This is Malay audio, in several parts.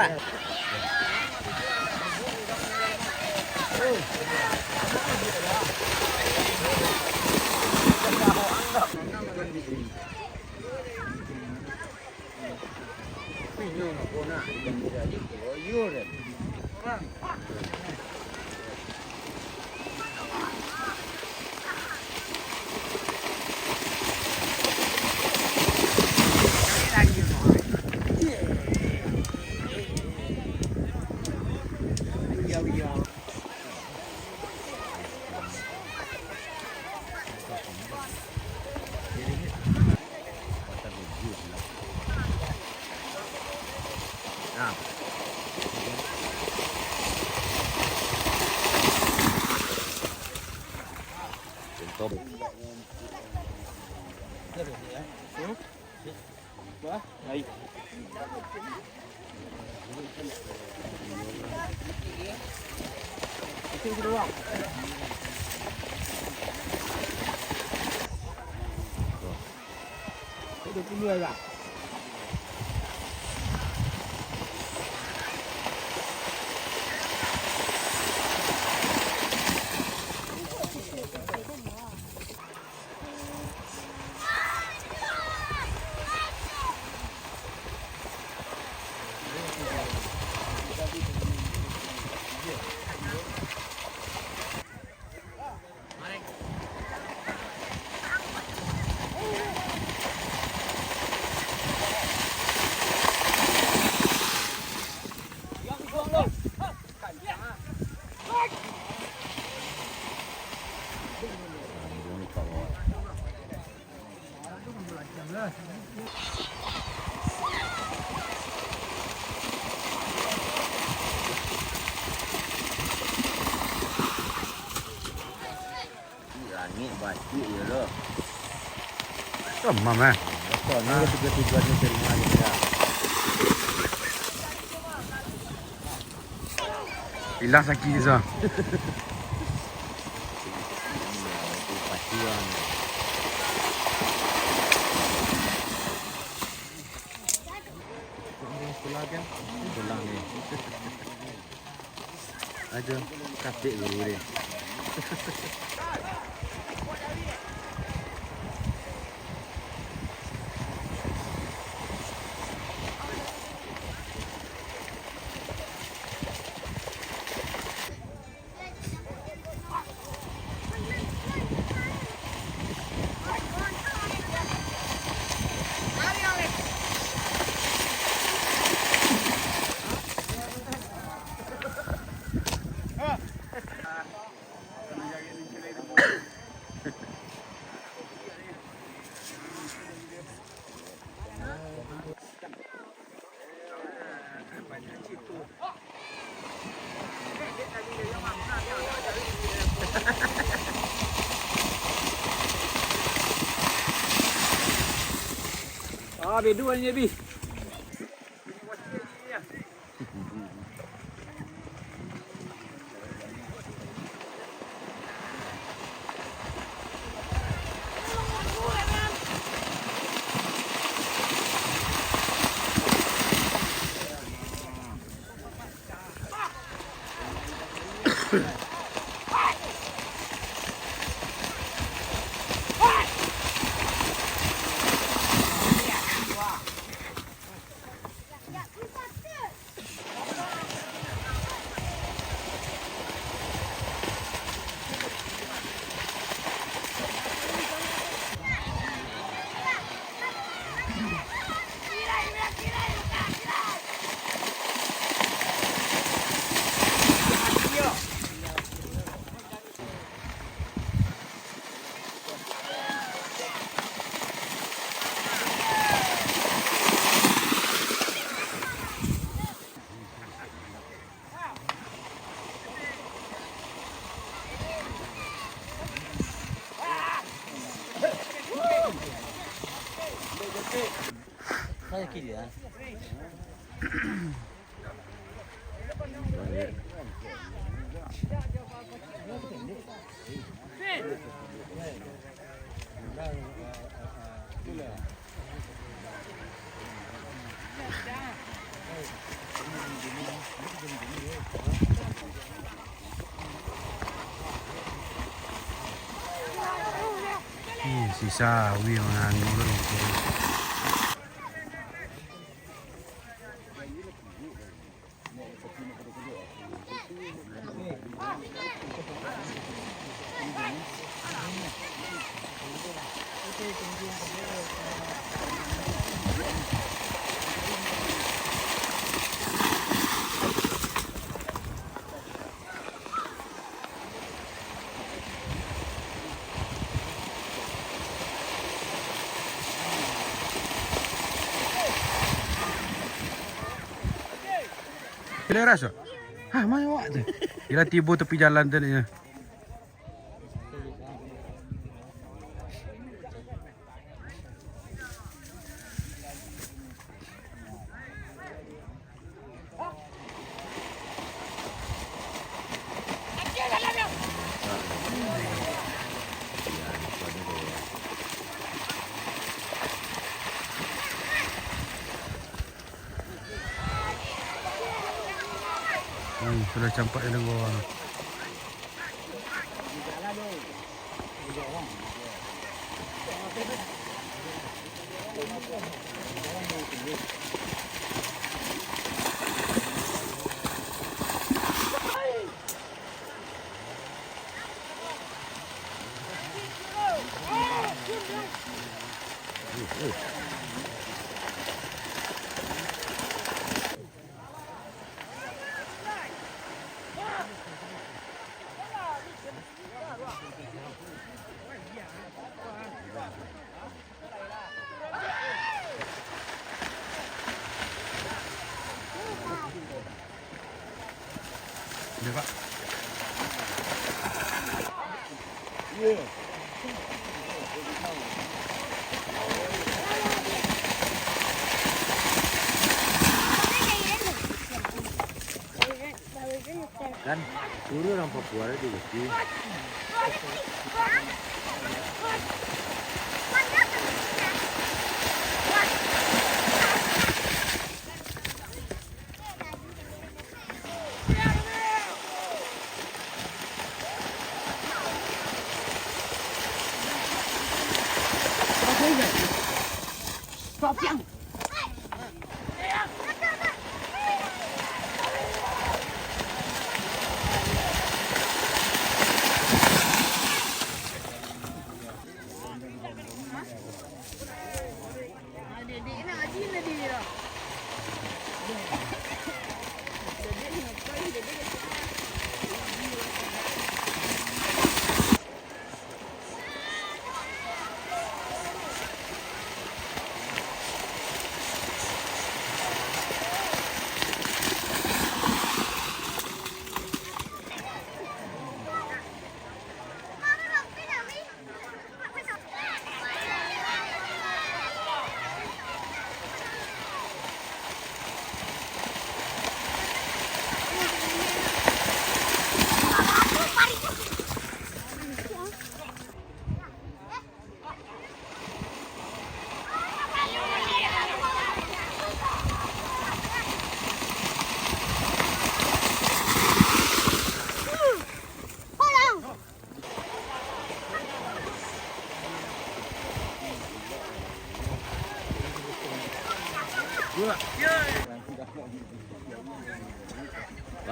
ต้ม được cái người à ini baju ya lo. Sama mah. Soalnya tiga-tiganya terima ya. Hilang sakit je sah. Pacuan. Sekolah kan? Sekolah ni. Ada kapek dulu ni. à về đuôi nha bi Saya kiri ya. si sawi mga ngulon. Pilih rasa? Hah, mana awak tu? Gila tiba tepi jalan tu ni. Sudah campak dalam bawah. Dia Pak. Kan suruh orang Papua ada di sini.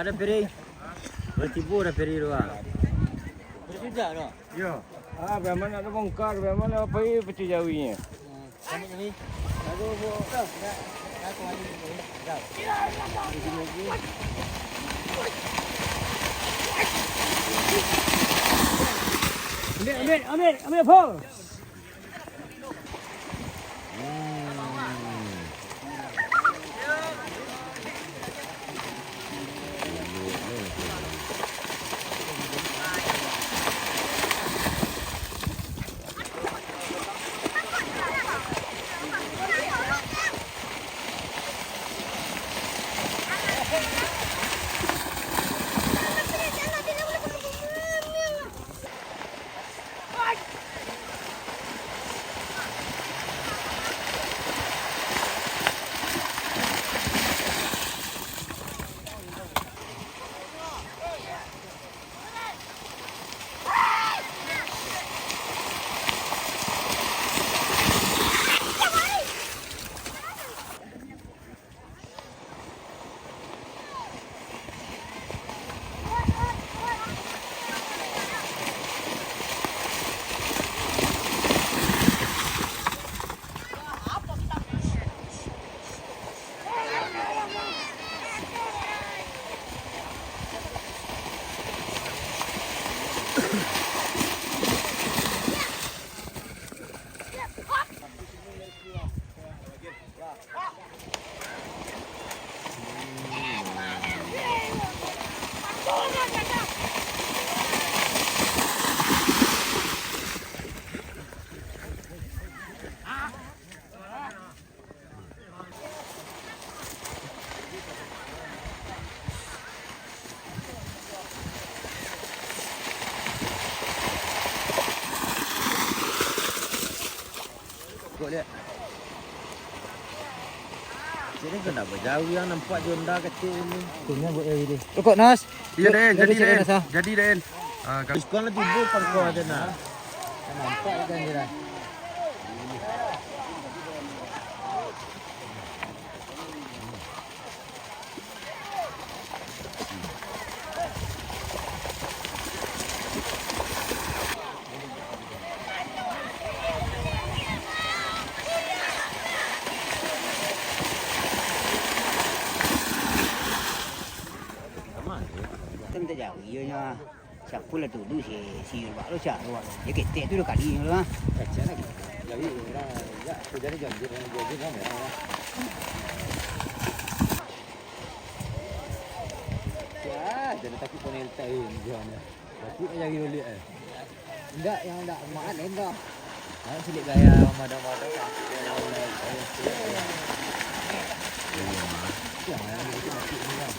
Ada peri. Bertipu ada peri doang. Berjuta no. Ya. Ah, memang nak bongkar, memang nak pergi peti jawinya. Kami ni. Aduh, bu. Aku mandi ni. Dah. Ambil apa? Kau lihat. Jadi kenapa jauh yang nampak jonda kecil ni? Tunggu buat lagi dia. Rokok Nas. Iya Den, jadi Den. Nas, ah. Jadi Den. Ah, kami Sekolah lebih buruk kau ada nak. Nampak kan dia dah. Tâm ta giàu yêu nha, chặt phun là tủ đu xì bảo nó trả rồi, cái cái tệ tôi được cả đi nữa. Kacau lagi. Jadi ya sudah ada janji kan ya. Ya, jadi tapi penelta ini jangan. Tapi yang ini lihat. Enggak, yang enggak makan enggak. Nah, silik gaya mada-mada kan. Jangan begitu mati ini kan.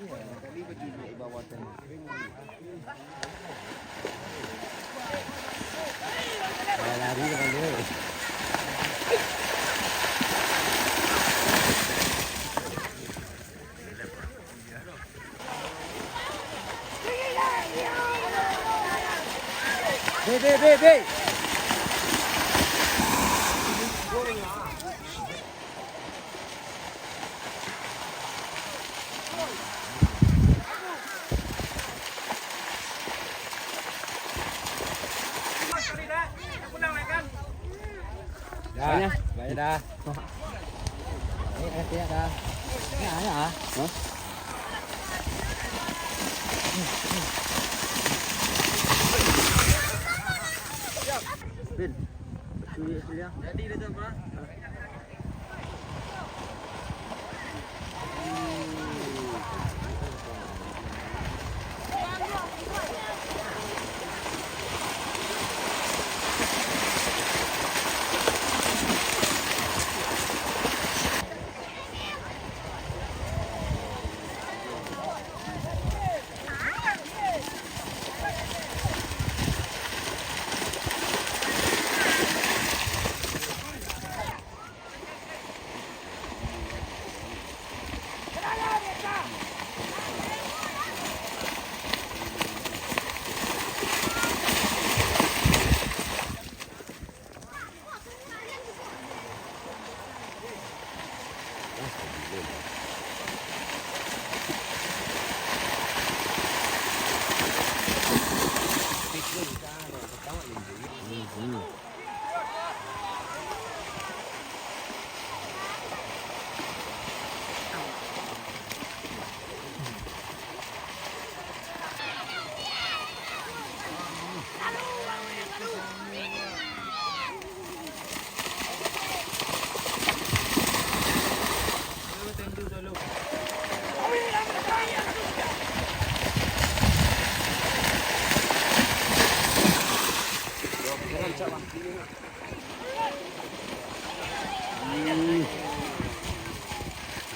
Kali baju bawah sana. Lari kan dia. Be. Dah, baik dah. Ini ada tiap dah. Ini ada ah. Hah? Bin. Sudah. Jadi dah tu apa?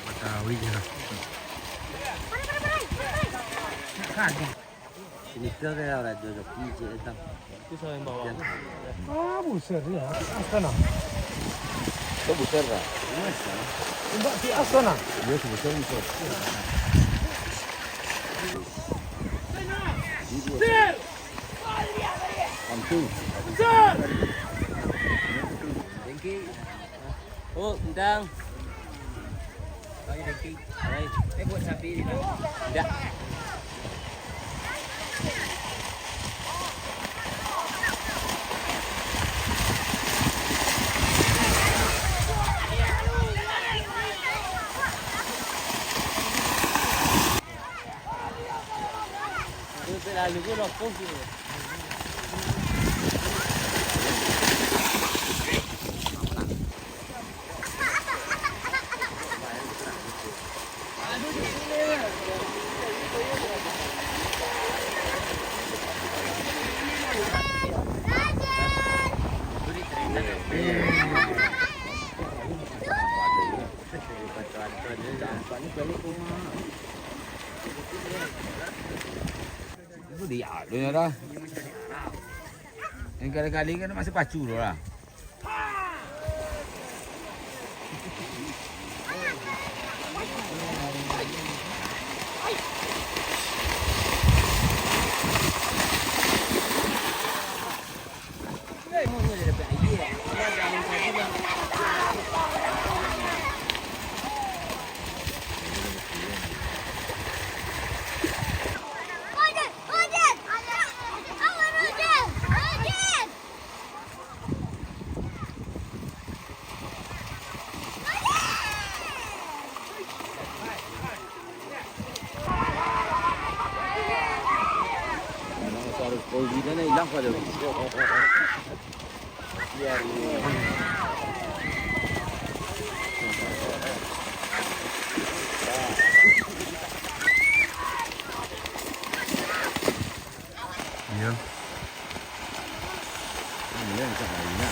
Betawi je lah. Sini ke orang joki je datang. Ah, busur dia. Asana. Kau besar tak? Mbak si asana. Dia sebesar. Kampung. Dengki. Oh, bintang. Bagi dengki. Baik. Buat sapi ni lah. Dah. Lalu Itu dia dia dah. Yang kali-kali kan masih pacu tu lah. Kogi dah hilang pada. Biar iya. Ini yang tak lainnya.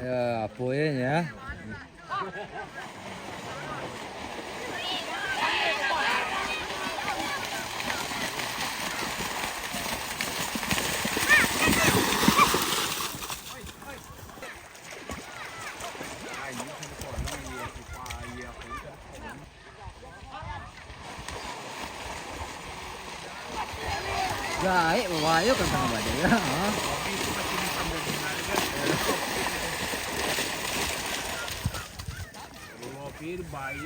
Ya, poin ya. Baik, bawa ayo kan sama badai ya. फिर by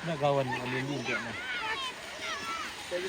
Nak kawan ambil ni juga nah. Tadi.